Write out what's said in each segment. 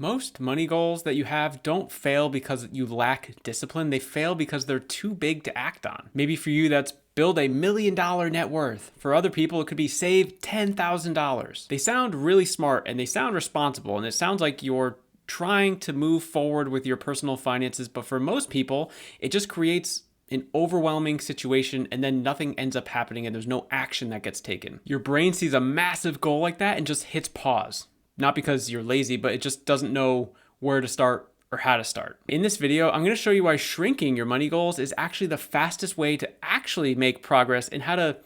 Most money goals that you have don't fail because you lack discipline. They fail because they're too big to act on. Maybe for you, that's build $1 million net worth. For other people, it could be save $10,000. They sound really smart and they sound responsible, and it sounds like you're trying to move forward with your personal finances. But for most people, it just creates an overwhelming situation and then nothing ends up happening and there's no action that gets taken. Your brain sees a massive goal like that and just hits pause. Not because you're lazy, but it just doesn't know where to start or how to start. In this video, I'm going to show you why shrinking your money goals is actually the fastest way to actually make progress, and how to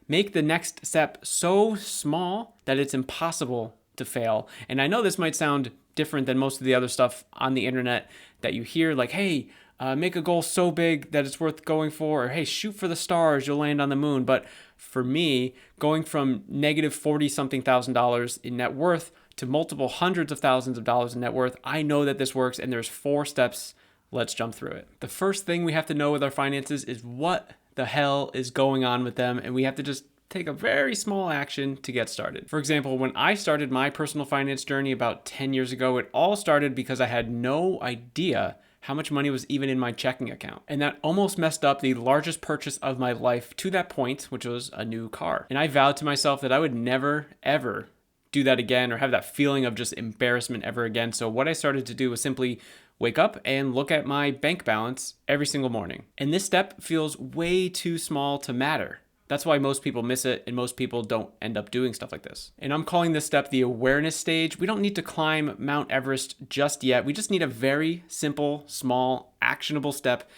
make the next step so small that it's impossible to fail. And I know this might sound different than most of the other stuff on the internet that you hear, like, hey, make a goal so big that it's worth going for, or hey, shoot for the stars, you'll land on the moon. But for me, going from negative 40 something thousand dollars in net worth to multiple hundreds of thousands of dollars in net worth, I know that this works, and there's 4 steps. Let's jump through it. The first thing we have to know with our finances is what the hell is going on with them, and we have to just take a very small action to get started. For example, when I started my personal finance journey about 10 years ago, it all started because I had no idea how much money was even in my checking account. And that almost messed up the largest purchase of my life to that point, which was a new car. And I vowed to myself that I would never, ever do that again, or have that feeling of just embarrassment ever again. So what I started to do was simply wake up and look at my bank balance every single morning. And this step feels way too small to matter. That's why most people miss it, and most people don't end up doing stuff like this. And I'm calling this step the awareness stage. We don't need to climb Mount Everest just yet. We just need a very simple, small, actionable step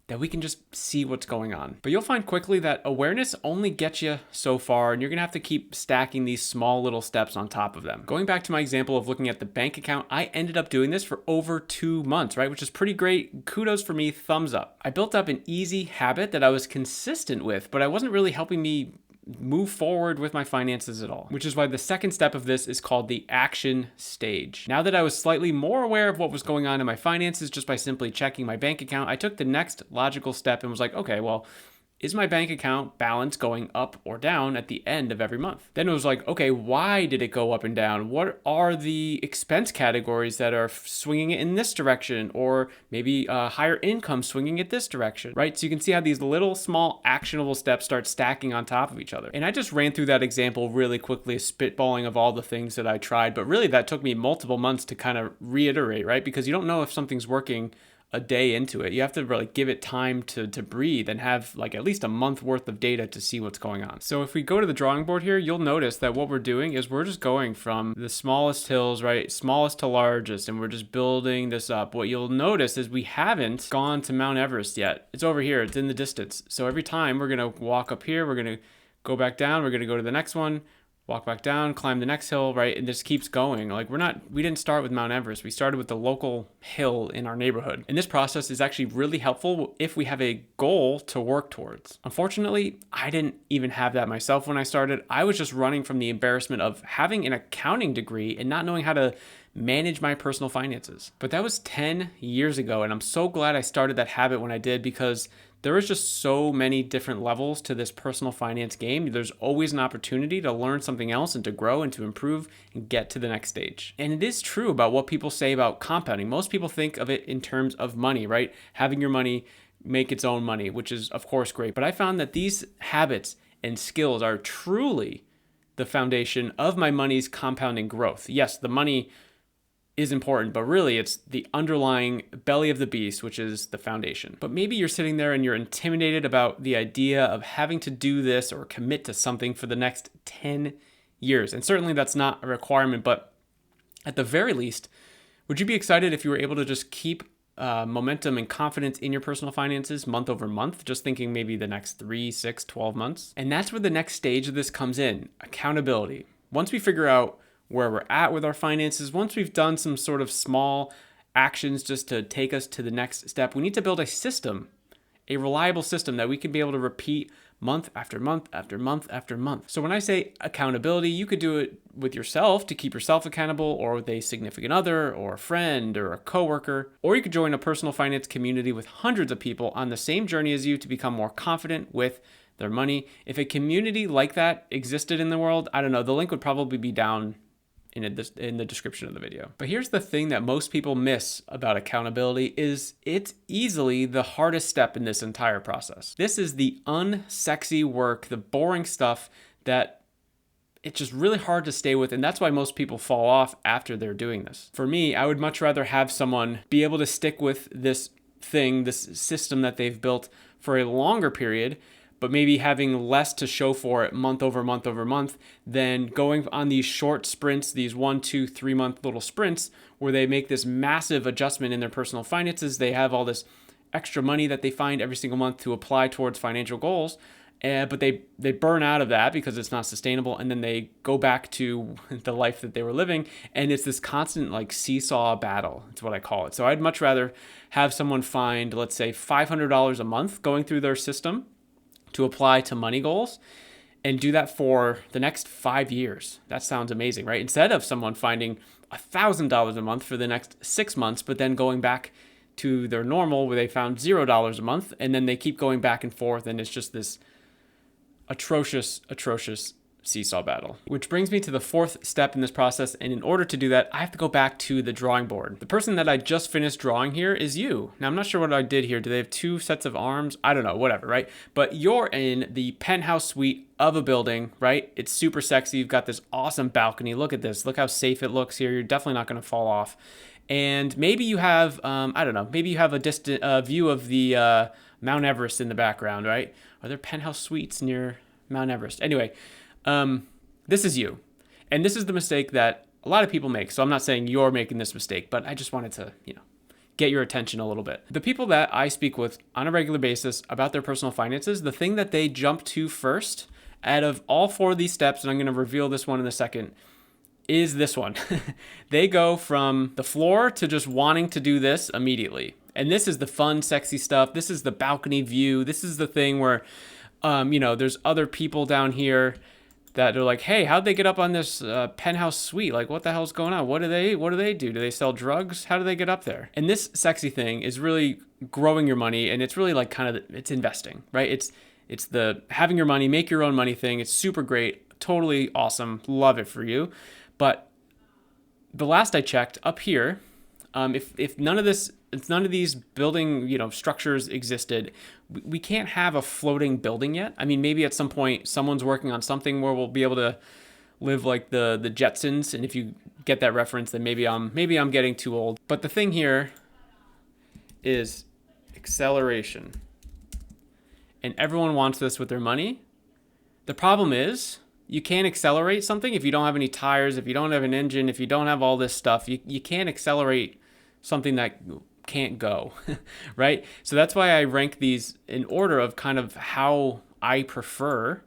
that we can just see what's going on. But you'll find quickly that awareness only gets you so far, and you're gonna have to keep stacking these small little steps on top of them. Going back to my example of looking at the bank account, I ended up doing this for over 2 months, right? Which is pretty great. Kudos for me, thumbs up. I built up an easy habit that I was consistent with, but I wasn't really helping me move forward with my finances at all, which is why the second step of this is called the action stage. Now that I was slightly more aware of what was going on in my finances just by simply checking my bank account, I took the next logical step and was like, okay, well, is my bank account balance going up or down at the end of every month? Then it was like, okay, why did it go up and down? What are the expense categories that are swinging it in this direction? Or maybe higher income swinging it this direction, right? So you can see how these little small actionable steps start stacking on top of each other. And I just ran through that example really quickly, spitballing of all the things that I tried. But really that took me multiple months to kind of reiterate, right? Because you don't know if something's working a day into it. You have to really give it time to breathe and have like at least a month worth of data to see what's going on. So if we go to the drawing board here, you'll notice that what we're doing is we're just going from the smallest hills, right? Smallest to largest, and we're just building this up. What you'll notice is we haven't gone to Mount Everest yet. It's over here, it's in the distance. So every time we're gonna walk up here, we're gonna go back down, we're gonna go to the next one, walk back down, climb the next hill, right? And this keeps going. Like we didn't start with Mount Everest. We started with the local hill in our neighborhood. And this process is actually really helpful if we have a goal to work towards. Unfortunately, I didn't even have that myself when I started. I was just running from the embarrassment of having an accounting degree and not knowing how to manage my personal finances. But that was 10 years ago. And I'm so glad I started that habit when I did, because there is just so many different levels to this personal finance game. There's always an opportunity to learn something else and to grow and to improve and get to the next stage. And it is true about what people say about compounding. Most people think of it in terms of money, right? Having your money make its own money, which is of course great. But I found that these habits and skills are truly the foundation of my money's compounding growth. Yes, the money is important, but really it's the underlying belly of the beast, which is the foundation. But maybe you're sitting there and you're intimidated about the idea of having to do this or commit to something for the next 10 years. And certainly that's not a requirement, but at the very least, would you be excited if you were able to just keep momentum and confidence in your personal finances month over month, just thinking maybe the next 3, 6, 12 months? And that's where the next stage of this comes in, accountability. Once we figure out where we're at with our finances, once we've done some sort of small actions just to take us to the next step, we need to build a system, a reliable system that we can be able to repeat month after month after month after month. So when I say accountability, you could do it with yourself to keep yourself accountable, or with a significant other or a friend or a coworker, or you could join a personal finance community with hundreds of people on the same journey as you to become more confident with their money. If a community like that existed in the world, I don't know, the link would probably be down in the description of the video. But here's the thing that most people miss about accountability is it's easily the hardest step in this entire process. This is the unsexy work, the boring stuff that it's just really hard to stay with. And that's why most people fall off after they're doing this. For me, I would much rather have someone be able to stick with this thing, this system that they've built for a longer period, but maybe having less to show for it month over month over month than going on these short sprints, these 1, 2, 3 month little sprints where they make this massive adjustment in their personal finances. They have all this extra money that they find every single month to apply towards financial goals. But they burn out of that because it's not sustainable. And then they go back to the life that they were living. And it's this constant like seesaw battle. It's what I call it. So I'd much rather have someone find, let's say, $500 a month going through their system to apply to money goals and do that for the next 5 years. That sounds amazing, right? Instead of someone finding $1,000 a month for the next 6 months, but then going back to their normal where they found $0 a month, and then they keep going back and forth, and it's just this atrocious seesaw battle. Which brings me to the fourth step in this process, and in order to do that, I have to go back to the drawing board. The person that I just finished drawing here is you. Now, I'm not sure what I did here. Do they have 2 sets of arms? I don't know, whatever, right? But you're in the penthouse suite of a building, right? It's super sexy. You've got this awesome balcony. Look at this. Look how safe it looks here. You're definitely not going to fall off. And maybe you have, I don't know, maybe you have a distant view of the Mount Everest in the background, right? Are there penthouse suites near Mount Everest? Anyway, this is you. And this is the mistake that a lot of people make. So I'm not saying you're making this mistake, but I just wanted to, get your attention a little bit. The people that I speak with on a regular basis about their personal finances, the thing that they jump to first out of all 4 of these steps, and I'm going to reveal this one in a second, is this one. They go from the floor to just wanting to do this immediately. And this is the fun, sexy stuff. This is the balcony view. This is the thing where, there's other people down here that are like, hey, how'd they get up on this penthouse suite? Like, what the hell's going on? What do they do? Do they sell drugs? How do they get up there? And this sexy thing is really growing your money. And it's really like it's investing, right? It's the having your money, make your own money thing. It's super great. Totally awesome. Love it for you. But the last I checked up here, if none of these building, structures existed, we can't have a floating building yet. I mean, maybe at some point someone's working on something where we'll be able to live like the Jetsons. And if you get that reference, then maybe I'm getting too old. But the thing here is acceleration. And everyone wants this with their money. The problem is you can't accelerate something if you don't have any tires, if you don't have an engine, if you don't have all this stuff. You can't accelerate something that can't go, right? So that's why I rank these in order of kind of how I prefer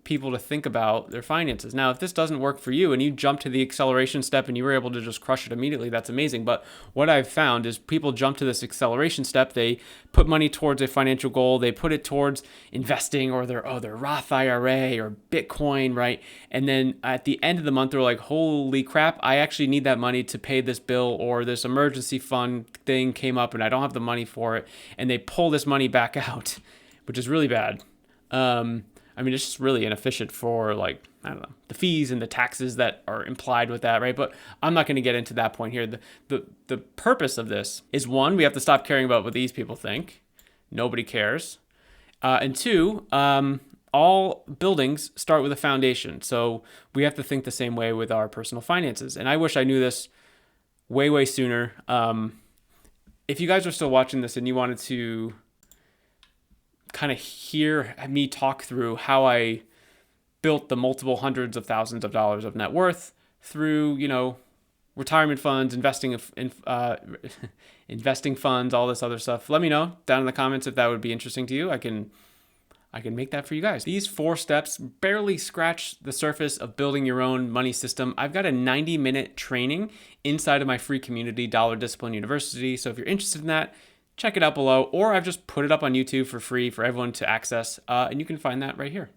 people to think about their finances. Now, if this doesn't work for you and you jump to the acceleration step and you were able to just crush it immediately, that's amazing. But what I've found is people jump to this acceleration step. They put money towards a financial goal. They put it towards investing or their Roth IRA or Bitcoin, right? And then at the end of the month, they're like, holy crap, I actually need that money to pay this bill, or this emergency fund thing came up and I don't have the money for it. And they pull this money back out, which is really bad. It's just really inefficient for the fees and the taxes that are implied with that, right? But I'm not going to get into that point here. The purpose of this is, 1, we have to stop caring about what these people think. Nobody cares. And 2, all buildings start with a foundation. So we have to think the same way with our personal finances. And I wish I knew this way, way sooner. If you guys are still watching this and you wanted to kind of hear me talk through how I built the multiple hundreds of thousands of dollars of net worth through, retirement funds, investing funds, all this other stuff, let me know down in the comments if that would be interesting to you. I can make that for you guys. These 4 steps barely scratch the surface of building your own money system. I've got a 90-minute training inside of my free community, Dollar Discipline University. So if you're interested in that, check it out below, or I've just put it up on YouTube for free for everyone to access, and you can find that right here.